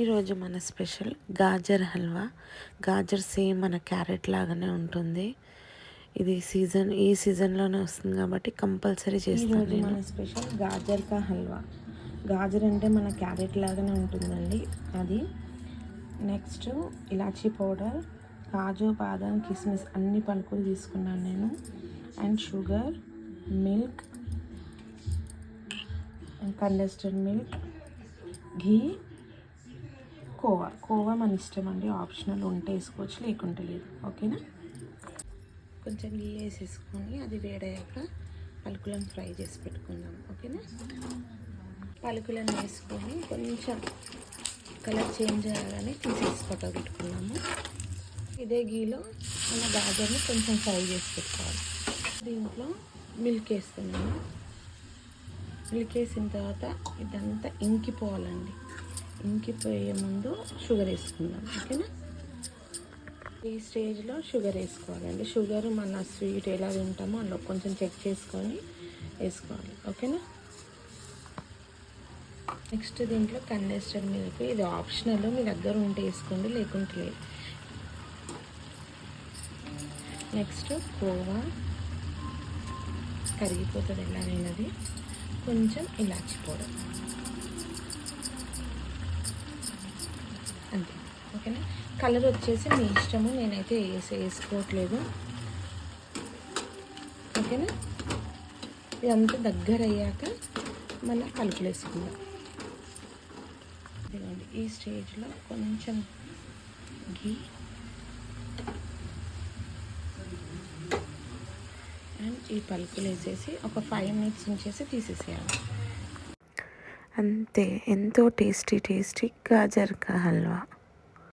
ఈరోజు మన special gajar halwa. Gajar same మన క్యారెట్ లాగానే ఉంటుంది. ఇది ఈ సీజన్లోనే వస్తుంది కాబట్టి కంపల్సరీ చేస్తాను. ఈరోజు మన స్పెషల్ గాజర్ కా హల్వా. గాజర్ అంటే మన క్యారెట్ లాగానే ఉంటుందండి అది. నెక్స్ట్ ఇలాచీ పౌడర్, కాజు, బాదం, కిస్మిస్ అన్ని పలుకులు తీసుకున్నాను నేను. And sugar, milk, condensed milk, ghee, కోవా మన ఇష్టం అండి, ఆప్షనల్ ఉంటే వేసుకోవచ్చు, లేకుంటే లేదు. ఓకేనా. కొంచెం ఘీ వేసేసుకొని అది వేడయ్యాక పలుకులను ఫ్రై చేసి పెట్టుకుందాం. ఓకేనా. పలుకులను వేసుకొని కొంచెం కలర్ చేంజ్ అయ్యాలని తీసేసి పక్కకు పెట్టుకున్నాము. ఇదే గీలో మన గాజర్ని కొంచెం ఫ్రై చేసి పెట్టుకోవాలి. దీంట్లో మిల్క్ వేస్తున్నాము. మిల్క్ వేసిన తర్వాత ఇదంతా ఇంకిపోవాలండి. ఇంకిపోయే ముందు షుగర్ వేసుకుందాం. ఓకేనా. ఈ స్టేజ్లో షుగర్ వేసుకోవాలండి. షుగర్ మన స్వీట్ ఎలా తింటామో అందులో కొంచెం చెక్ చేసుకొని వేసుకోవాలి. ఓకేనా. నెక్స్ట్ దీంట్లో కండెన్స్డ్ మిల్క్, ఇది ఆప్షనల్, మీ దగ్గర ఉంటే వేసుకోండి, లేకుంటే లేదు. నెక్స్ట్ కోవా కరిగిపోతుంది ఎలాగైనది. కొంచెం ఇలాచి పౌడర్ అంతే. ఓకేనా. కలర్ వచ్చేసి మీ ఇష్టము, నేనైతే వేసుకోవట్లేదు. ఓకేనా. ఇదంతా దగ్గర అయ్యాక మన పలుకులు వేసుకుందాం. ఇదిగోండి ఈ స్టేజ్లో కొంచెం ఘీ అండ్ ఈ పలుకులు వేసేసి ఒక 5 minutes ఉంచేసి తీసేసేయాలి. అంతే. ఎంతో టేస్టీ గాజర్ కా హల్వా.